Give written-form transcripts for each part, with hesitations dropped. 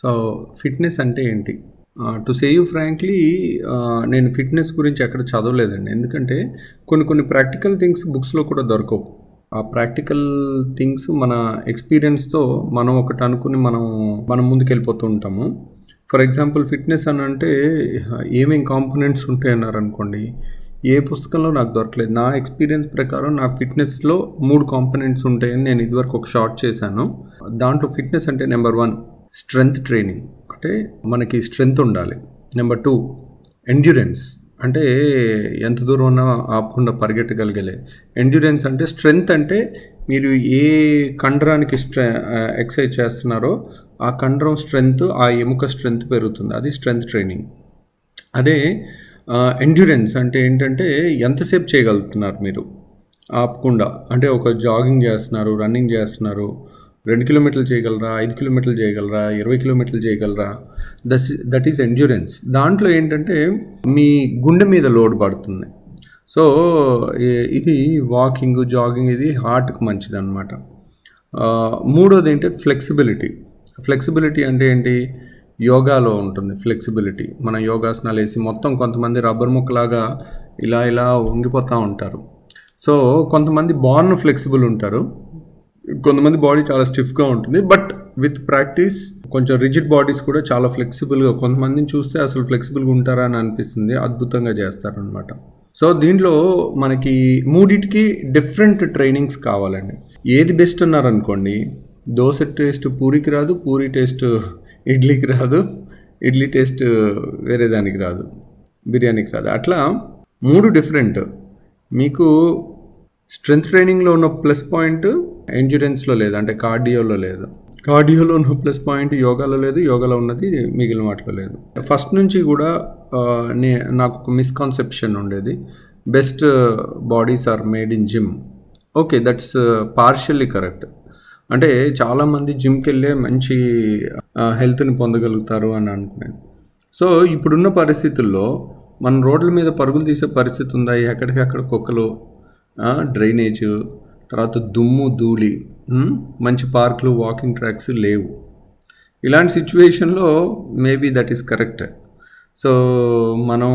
So fitness అంటే ఏంటి? To say you frankly నేను ఫిట్‌నెస్ గురించి ఎక్కడ చదవలేదండి. ఎందుకంటే కొన్ని ప్రాక్టికల్ థింగ్స్ బుక్స్‌లో కూడా దొరకవు. ఆ ప్రాక్టికల్ థింగ్స్ మన ఎక్స్‌పీరియన్స్‌తో మనం ఒకటి అనుకుని మనం ముందుకెళ్ళిపోతూ ఉంటాము. ఫర్ ఎగ్జాంపుల్ ఫిట్‌నెస్ అనంటే ఏమేం కాంపోనెంట్స్ ఉంటాయన్నారనుకోండి, ఏ పుస్తకంలో నాకు దొరకలేదు. నా ఎక్స్‌పీరియన్స్ ప్రకారం నాకు ఫిట్‌నెస్‌లో 3 కాంపోనెంట్స్ ఉంటాయని నేను ఇదివరకు ఒక షార్ట్ చేశాను. దాంట్లో ఫిట్‌నెస్ అంటే నెంబర్ 1 స్ట్రెంగ్త్ ట్రైనింగ్, అంటే మనకి స్ట్రెంగ్త్ ఉండాలి. నెంబర్ 2 ఎండ్యూరెన్స్, అంటే ఎంత దూరం ఉన్నా ఆపకుండా పరిగెట్టగలిగే ఎండ్యూరెన్స్. అంటే స్ట్రెంగ్త్ అంటే మీరు ఏ కండరానికి ఎక్సర్సైజ్ చేస్తున్నారో ఆ కండరం స్ట్రెంగ్త్, ఆ ఎముక స్ట్రెంగ్త్ పెరుగుతుంది. అది స్ట్రెంగ్త్ ట్రైనింగ్. అదే ఎండ్యూరెన్స్ అంటే ఏంటంటే ఎంతసేపు చేయగలుగుతున్నారు మీరు ఆపకుండా. అంటే ఒక జాగింగ్ చేస్తున్నారు, రన్నింగ్ చేస్తున్నారు, 2 కిలోమీటర్లు చేయగలరా, 5 కిలోమీటర్లు చేయగలరా, 20 కిలోమీటర్లు చేయగలరా, దట్ ఈస్ ఎండ్యూరెన్స్. దాంట్లో ఏంటంటే మీ గుండె మీద లోడ్ పడుతుంది. సో ఇది వాకింగ్, జాగింగ్ ఇది హార్ట్కి మంచిది అనమాట. మూడోది ఏంటి, ఫ్లెక్సిబిలిటీ అంటే ఏంటి, యోగాలో ఉంటుంది ఫ్లెక్సిబిలిటీ. మన యోగాసనాలు వేసి మొత్తం కొంతమంది రబ్బర్ ముక్కలాగా ఇలా వంగిపోతూ ఉంటారు. సో కొంతమంది బార్న్ ఫ్లెక్సిబుల్ ఉంటారు, కొంతమంది బాడీ చాలా స్టిఫ్గా ఉంటుంది. బట్ విత్ ప్రాక్టీస్ కొంచెం రిజిడ్ బాడీస్ కూడా చాలా ఫ్లెక్సిబుల్గా, కొంతమందిని చూస్తే అసలు ఫ్లెక్సిబుల్గా ఉంటారా అని అనిపిస్తుంది, అద్భుతంగా చేస్తారనమాట. సో దీంట్లో మనకి మూడింటికి డిఫరెంట్ ట్రైనింగ్స్ కావాలండి. ఏది బెస్ట్ అన్నారనుకోండి, దోశ టేస్ట్ పూరికి రాదు, పూరి టేస్ట్ ఇడ్లీకి రాదు, ఇడ్లీ టేస్ట్ వేరే దానికి రాదు, బిర్యానీకి రాదు. అట్లా 3 డిఫరెంట్. మీకు స్ట్రెంగ్త్ ట్రైనింగ్లో ఉన్న ప్లస్ పాయింట్ ఎండ్యూరెన్స్లో లేదు, అంటే కార్డియోలో లేదు. కార్డియోలో ఉన్న ప్లస్ పాయింట్ యోగాలో లేదు, యోగాలో ఉన్నది మిగిలిన వాటిలో లేదు. ఫస్ట్ నుంచి కూడా నాకు ఒక మిస్కాన్సెప్షన్ ఉండేది, best bodies are made in gym. Okay, that's partially correct. అంటే చాలామంది జిమ్కి వెళ్ళే మంచి హెల్త్ని పొందగలుగుతారు అని అనుకున్నాను. సో ఇప్పుడున్న పరిస్థితుల్లో మన రోడ్ల మీద పరుగులు తీసే పరిస్థితి ఉందా? ఎక్కడికక్కడ కుక్కలు, డ్రైనేజ్, తర్వాత దుమ్ము ధూళి, మంచి పార్కులు, వాకింగ్ ట్రాక్స్ లేవు. ఇలాంటి సిచ్యువేషన్లో maybe that is correct. So మనం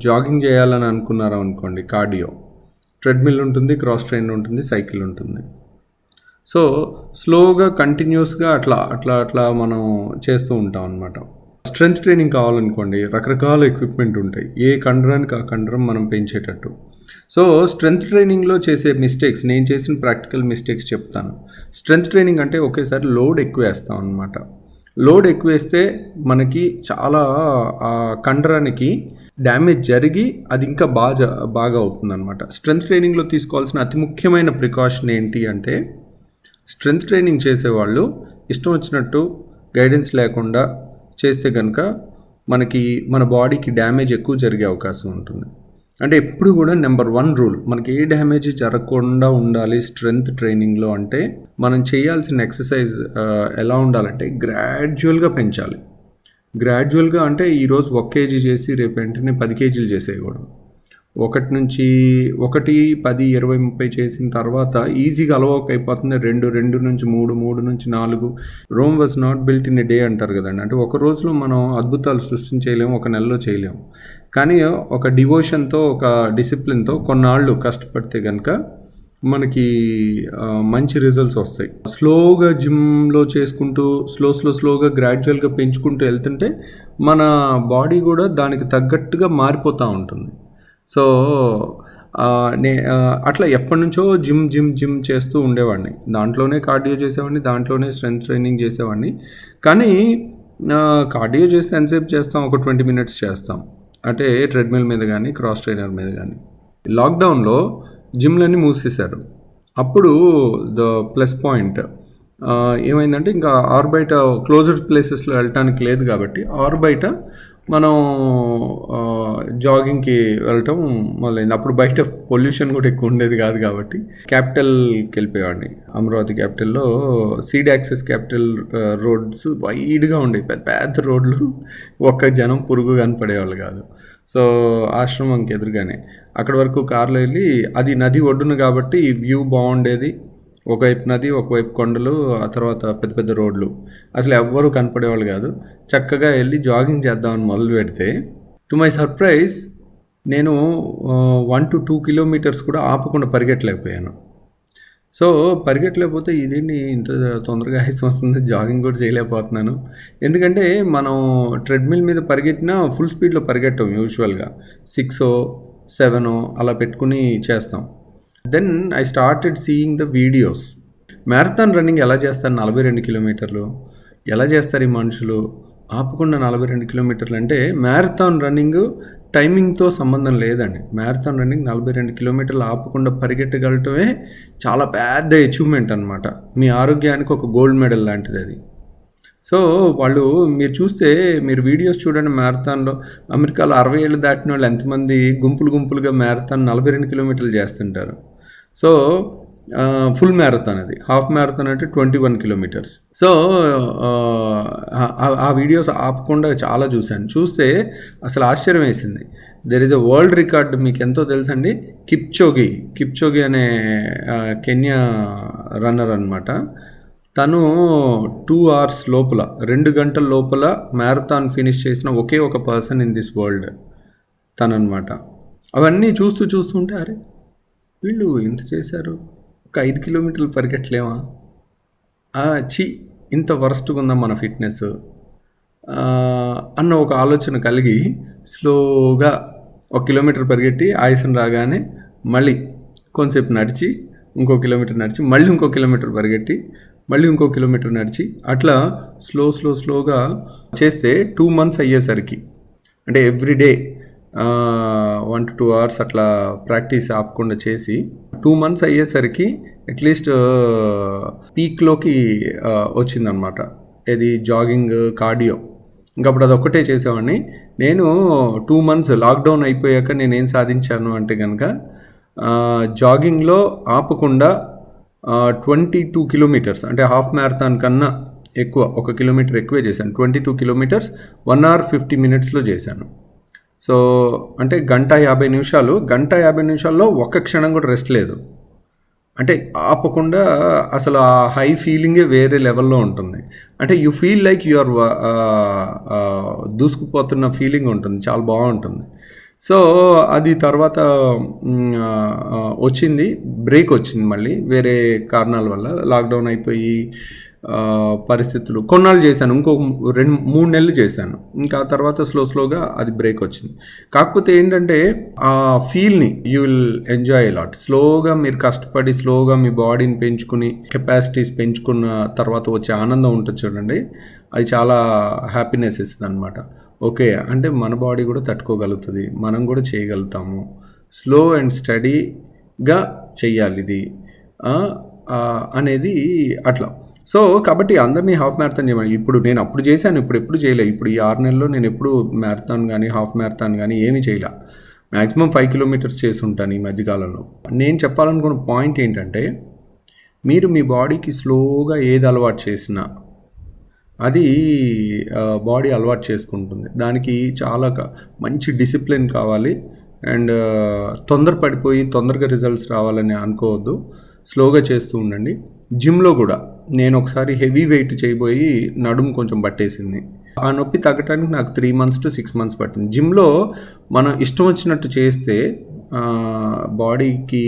జాగింగ్ చేయాలని అనుకున్నారా అనుకోండి, కార్డియో, ట్రెడ్మిల్ ఉంటుంది, క్రాస్ ట్రైన్ ఉంటుంది, సైకిల్ ఉంటుంది. సో స్లోగా కంటిన్యూస్గా అట్లా మనం చేస్తూ ఉంటాం అనమాట. స్ట్రెంగ్త్ ట్రైనింగ్ కావాలనుకోండి, రకరకాల ఎక్విప్మెంట్ ఉంటాయి, ఏ కండరానికి ఆ కండరం మనం పెంచేటట్టు. సో స్ట్రెంగ్త్ ట్రైనింగ్లో చేసే మిస్టేక్స్, నేను చేసిన ప్రాక్టికల్ మిస్టేక్స్ చెప్తాను. స్ట్రెంగ్త్ ట్రైనింగ్ అంటే ఒకేసారి లోడ్ ఎక్కువ వేస్తాం అనమాట. లోడ్ ఎక్కువ వేస్తే మనకి చాలా కండరానికి డ్యామేజ్ జరిగి అది ఇంకా బాగా అవుతుంది అనమాట. స్ట్రెంగ్త్ ట్రైనింగ్లో తీసుకోవాల్సిన అతి ముఖ్యమైన ప్రికాషన్ ఏంటి అంటే, స్ట్రెంగ్త్ ట్రైనింగ్ చేసేవాళ్ళు ఇష్టం వచ్చినట్టు గైడెన్స్ లేకుండా చేస్తే కనుక మన బాడీకి డ్యామేజ్ ఎక్కువ జరిగే అవకాశం ఉంటుంది. అంటే ఎప్పుడు కూడా నెంబర్ 1 రూల్, మనకి ఏ డ్యామేజ్ జరగకుండా ఉండాలి స్ట్రెంగ్త్ ట్రైనింగ్లో అంటే, మనం చేయాల్సిన ఎక్సర్సైజ్ ఎలా ఉండాలంటే గ్రాడ్యువల్గా పెంచాలి. గ్రాడ్యువల్గా అంటే ఈరోజు 1 kg చేసి రేపు వెంటనే 10 kgలు చేసేయకూడదు. 1 నుంచి 1, 10, 20, 30 చేసిన తర్వాత ఈజీగా అలవాటు అయిపోతుంది. 2 నుంచి 3, 3 నుంచి 4. Rome was not built in a day అంటారు కదండి. అంటే ఒక రోజులో మనం అద్భుతాలు సృష్టించలేము, ఒక నెలలో చేయలేము. కానీ ఒక డివోషన్తో, ఒక డిసిప్లిన్తో కొన్నాళ్ళు కష్టపడితే కనుక మనకి మంచి రిజల్ట్స్ వస్తాయి. స్లోగా జిమ్లో చేసుకుంటూ స్లోగా గ్రాడ్యువల్గా పెంచుకుంటూ వెళ్తుంటే మన బాడీ కూడా దానికి తగ్గట్టుగా మారిపోతూ ఉంటుంది. సో అట్లా ఎప్పటి నుంచో జిమ్ చేస్తూ ఉండేవాడిని. దాంట్లోనే కార్డియో చేసేవాడిని, దాంట్లోనే స్ట్రెంగ్త్ ట్రైనింగ్ చేసేవాడిని. కానీ కార్డియో చేస్తే ఎంతసేపు చేస్తాం, ఒక 20 minutes చేస్తాం, అంటే ట్రెడ్మిల్ మీద కానీ క్రాస్ ట్రైనర్ మీద కానీ. లాక్డౌన్లో జిమ్లన్నీ మూసేశారు. అప్పుడు ద ప్లస్ పాయింట్ ఏమైందంటే, ఇంకా బయట క్లోజ్డ్ ప్లేసెస్లో వెళ్ళటానికి లేదు కాబట్టి బయట మనం జాగింగ్కి వెళ్ళటం మొదలైంది. అప్పుడు బయట పొల్యూషన్ కూడా ఎక్కువ ఉండేది కాదు కాబట్టి క్యాపిటల్కి వెళ్ళిపోయేవాడిని. అమరావతి క్యాపిటల్లో సీడ్ యాక్సెస్ క్యాపిటల్ రోడ్స్ వైడ్గా ఉండేవి, పెద్ద రోడ్లు, ఒక్క జనం పురుగు కనపడేవాళ్ళు కాదు. సో ఆశ్రమంకి ఎదురుగానే అక్కడి వరకు కార్లో వెళ్ళి, అది నది ఒడ్డున కాబట్టి వ్యూ బాగుండేది. ఒకవైపు నది, ఒకవైపు కొండలు, ఆ తర్వాత పెద్ద పెద్ద రోడ్లు. అసలు ఎవ్వరూ కనపడేవాళ్ళు కాదు. చక్కగా వెళ్ళి జాగింగ్ చేద్దామని మొదలు పెడితే టు మై సర్ప్రైజ్ నేను 1 to 2 కిలోమీటర్స్ కూడా ఆపకుండా పరిగెట్టలేకపోయాను. సో పరిగెట్టలేకపోతే ఇదేంటి ఇంత తొందరగా ఆయాసం వస్తుంది, జాగింగ్ కూడా చేయలేకపోతున్నాను. ఎందుకంటే మనం ట్రెడ్మిల్ మీద పరిగెట్టినా ఫుల్ స్పీడ్లో పరిగెట్టం యూజువల్గా 6, 7 అలా పెట్టుకుని చేస్తాం. Then I started seeing the videos. Marathon running ఎలా చేస్తారు 42 కిలోమీటర్లు? ఎలా చేస్తారు ఈ మనుషులు ఆపకుండా 42 కిలోమీటర్లు? అంటే మ్యారథాన్ రన్నింగ్ టైమింగ్తో సంబంధం లేదండి. మ్యారథాన్ రన్నింగ్ 42 కిలోమీటర్లు ఆపకుండా పరిగెట్టగలటమే చాలా పెద్ద అచీవ్మెంట్ అనమాట. మీ ఆరోగ్యానికి ఒక గోల్డ్ మెడల్ లాంటిది అది. సో వాళ్ళు మీరు చూస్తే మీరు వీడియోస్ చూడండి, మ్యారథాన్లో అమెరికాలో 60 ఏళ్ళు దాటిన వాళ్ళు ఎంతమంది గుంపులుగా మ్యారథాన్ 42 కిలోమీటర్లు చేస్తుంటారు. సో ఫుల్ మ్యారథాన్ అది. హాఫ్ మ్యారథాన్ అంటే 21 కిలోమీటర్స్. సో ఆ వీడియోస్ ఆపకుండా చాలా చూస్తే అసలు ఆశ్చర్యం వేసింది. There is a world record, మీకు ఎంతో తెలుసండి. కిప్చోగి అనే కెన్యా రన్నర్ అనమాట. తను 2 hours లోపల 2 గంటల లోపల మ్యారథాన్ ఫినిష్ చేసిన ఒకే ఒక పర్సన్ ఇన్ దిస్ వరల్డ్ తననమాట. అవన్నీ చూస్తుంటే అరే వీళ్ళు ఇంత చేశారు, ఒక 5 కిలోమీటర్లు పరిగెట్టలేమా, ఇంత వరస్ట్గా ఉందా మన ఫిట్నెస్ అన్న ఒక ఆలోచన కలిగి స్లోగా 1 కిలోమీటర్ పరిగెట్టి ఆయాసం రాగానే మళ్ళీ కొంతసేపు నడిచి ఇంకో కిలోమీటర్ నడిచి మళ్ళీ ఇంకో కిలోమీటర్ పరిగెట్టి మళ్ళీ ఇంకో కిలోమీటర్ నడిచి అట్లా స్లోగా చేస్తే 2 months అయ్యేసరికి, అంటే ఎవ్రీడే 1 to 2 hours అట్లా ప్రాక్టీస్ ఆపకుండా చేసి 2 months అయ్యేసరికి అట్లీస్ట్ పీక్లోకి వచ్చిందనమాట. ఇది జాగింగ్, కార్డియో. ఇంకప్పుడు అదొక్కటే చేసేవాడిని నేను. 2 months లాక్డౌన్ అయిపోయాక నేనేం సాధించాను అంటే కనుక జాగింగ్లో ఆపకుండా 22 కిలోమీటర్స్, అంటే హాఫ్ మ్యారథాన్ కన్నా ఎక్కువ, 1 కిలోమీటర్ ఎక్కువే చేశాను. 22 కిలోమీటర్స్ 1 hour 50 minutesలో చేశాను. సో అంటే గంట 50 నిమిషాల్లో ఒక్క క్షణం కూడా రెస్ట్ లేదు. అంటే ఆపకుండా అసలు ఆ హై ఫీలింగే వేరే లెవెల్లో ఉంటుంది. అంటే you feel like you are దూసుకుపోతున్న ఫీలింగ్ ఉంటుంది, చాలా బాగుంటుంది. సో అది తర్వాత బ్రేక్ వచ్చింది మళ్ళీ వేరే కారణాల వల్ల. లాక్డౌన్ అయిపోయి పరిస్థితులు కొన్నాళ్ళు చేశాను, ఇంకో 2-3 నెలలు చేశాను. ఇంకా ఆ తర్వాత స్లోగా అది బ్రేక్ వచ్చింది. కాకపోతే ఏంటంటే ఆ ఫీల్ని యూ విల్ ఎంజాయ్ లాట్. స్లోగా మీరు కష్టపడి స్లోగా మీ బాడీని పెంచుకుని కెపాసిటీస్ పెంచుకున్న తర్వాత వచ్చే ఆనందం ఉంటుంది చూడండి, అది చాలా హ్యాపీనెస్ ఇస్తుంది అనమాట. ఓకే అంటే మన బాడీ కూడా తట్టుకోగలుగుతుంది, మనం కూడా చేయగలుగుతాము. స్లో అండ్ స్టడీగా చెయ్యాలి ఇది అనేది అట్లా. సో కాబట్టి అందరినీ హాఫ్ మ్యారథాన్ చేయమని. ఇప్పుడు నేను అప్పుడు చేశాను, ఇప్పుడు ఎప్పుడు చేయలే. ఇప్పుడు ఈ 6 నెలల్లో నేను ఎప్పుడు మ్యారథాన్ కానీ హాఫ్ మ్యారథాన్ కానీ ఏమీ చేయలే. మ్యాక్సిమం 5 kilometers చేసి ఉంటాను ఈ మధ్యకాలంలో. నేను చెప్పాలనుకున్న పాయింట్ ఏంటంటే, మీరు మీ బాడీకి స్లోగా ఏది అలవాటు చేసినా అది బాడీ అలవాటు చేసుకుంటుంది. దానికి చాలా మంచి డిసిప్లిన్ కావాలి. అండ్ తొందరపడిపోయి తొందరగా రిజల్ట్స్ రావాలని అనుకోవద్దు. స్లోగా చేస్తూ ఉండండి. జిమ్లో కూడా నేను ఒకసారి హెవీ వెయిట్ చేయబోయి నడుము కొంచెం పట్టేసింది. ఆ నొప్పి తగ్గడానికి నాకు 3 months to 6 months పట్టింది. జిమ్లో మనం ఇష్టం వచ్చినట్టు చేస్తే బాడీకి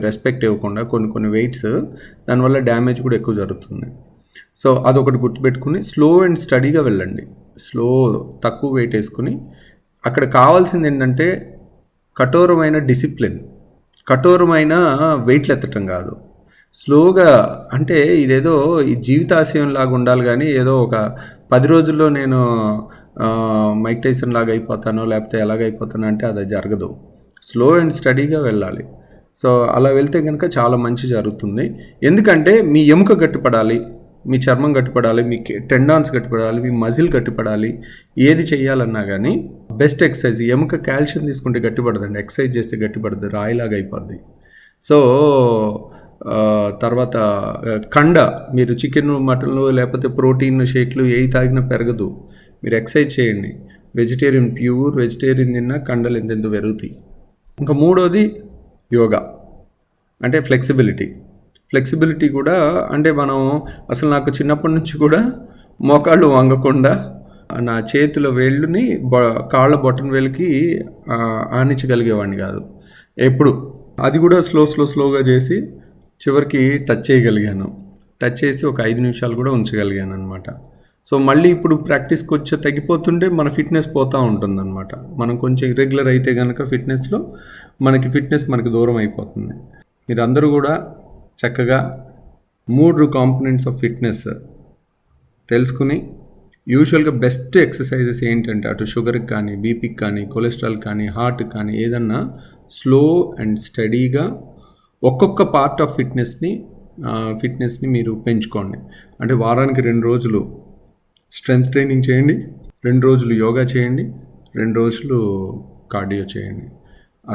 రెస్పెక్ట్ ఇవ్వకుండా కొన్ని వెయిట్స్, దానివల్ల డ్యామేజ్ కూడా ఎక్కువ జరుగుతుంది. సో అదొకటి గుర్తుపెట్టుకుని స్లో అండ్ స్టడీగా వెళ్ళండి. తక్కువ వెయిట్ వేసుకుని, అక్కడ కావాల్సింది ఏంటంటే కఠోరమైన డిసిప్లిన్, కఠోరమైన వెయిట్లు ఎత్తటం కాదు. స్లోగా, అంటే ఇదేదో ఈ జీవితాశయం లాగా ఉండాలి కానీ ఏదో ఒక 10 రోజుల్లో నేను మైక్ టైసన్ లాగా అయిపోతానో లేకపోతే ఎలాగైపోతానో అంటే అది జరగదు. స్లో అండ్ స్టడీగా వెళ్ళాలి. సో అలా వెళ్తే కనుక చాలా మంచి జరుగుతుంది. ఎందుకంటే మీ ఎముక గట్టిపడాలి, మీ చర్మం గట్టిపడాలి, మీ టెండాన్స్ గట్టిపడాలి, మీ మజిల్ గట్టిపడాలి. ఏది చేయాలన్నా కానీ బెస్ట్ ఎక్సర్సైజ్. ఎముక కాల్షియం తీసుకుంటే గట్టిపడదండి, ఎక్సర్సైజ్ చేస్తే గట్టిపడదు, రాయిలాగా అయిపోద్ది. సో తర్వాత కండ, మీరు చికెన్, మటన్లు లేకపోతే ప్రోటీన్ షేక్లు ఏవి తాగినా పెరగదు. మీరు ఎక్సర్సైజ్ చేయండి. ప్యూర్ వెజిటేరియన్ తిన్నా కండలు ఎంతెంత పెరుగుతాయి. ఇంకా 3వది యోగా, అంటే ఫ్లెక్సిబిలిటీ. ఫ్లెక్సిబిలిటీ కూడా అంటే మనం అసలు నాకు చిన్నప్పటి నుంచి కూడా మోకాళ్ళు వంగకుండా నా చేతుల వేళ్ళుని కాళ్ళ బొటన వేలుకి ఆనించగలిగేవాడిని కాదు ఎప్పుడు. అది కూడా స్లోగా చేసి చివరికి టచ్ చేయగలిగాను. టచ్ చేసి ఒక 5 నిమిషాలు కూడా ఉంచగలిగాను అనమాట. సో మళ్ళీ ఇప్పుడు ప్రాక్టీస్కి వచ్చి తగ్గిపోతుంటే మన ఫిట్నెస్ పోతూ ఉంటుందన్నమాట. మనం కొంచెం ఇర్రెగ్యులర్ అయితే కనుక ఫిట్నెస్లో మనకి దూరం అయిపోతుంది. మీరందరూ కూడా చక్కగా 3 కాంపోనెంట్స్ ఆఫ్ ఫిట్నెస్ తెలుసుకుని యూజువల్గా బెస్ట్ ఎక్సర్సైజెస్ ఏంటంటే అటు షుగర్కి కానీ, బీపీకి కానీ, కొలెస్ట్రాల్ కానీ, హార్ట్కి కానీ ఏదన్నా స్లో అండ్ స్టడీగా ఒక్కొక్క పార్ట్ ఆఫ్ ఫిట్నెస్ని మీరు పెంచుకోండి. అంటే వారానికి 2 రోజులు స్ట్రెంగ్త్ ట్రైనింగ్ చేయండి, 2 రోజులు యోగా చేయండి, 2 రోజులు కార్డియో చేయండి.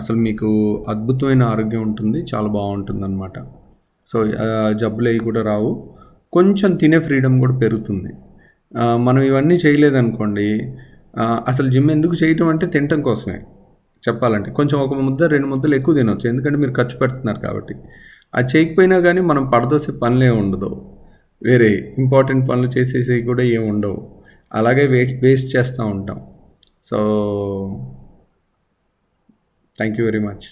అసలు మీకు అద్భుతమైన ఆరోగ్యం ఉంటుంది, చాలా బాగుంటుంది అనమాట. సో జబ్బులు అవి కూడా రావు, కొంచెం తినే ఫ్రీడమ్ కూడా పెరుగుతుంది. మనం ఇవన్నీ చేయలేదనుకోండి, అసలు జిమ్ ఎందుకు చేయటం అంటే తినటం కోసమే చెప్పాలంటే. కొంచెం ఒక ముద్ద 2 ముద్దలు ఎక్కువ తినవచ్చు, ఎందుకంటే మీరు ఖర్చు పెడుతున్నారు కాబట్టి. అది చేయకపోయినా కానీ మనం పడదోసే పనులే ఉండదు, వేరే ఇంపార్టెంట్ పనులు చేసేసి కూడా ఏమి ఉండవు, అలాగే వేస్ట్ చేస్తూ ఉంటాం. So thank you very much.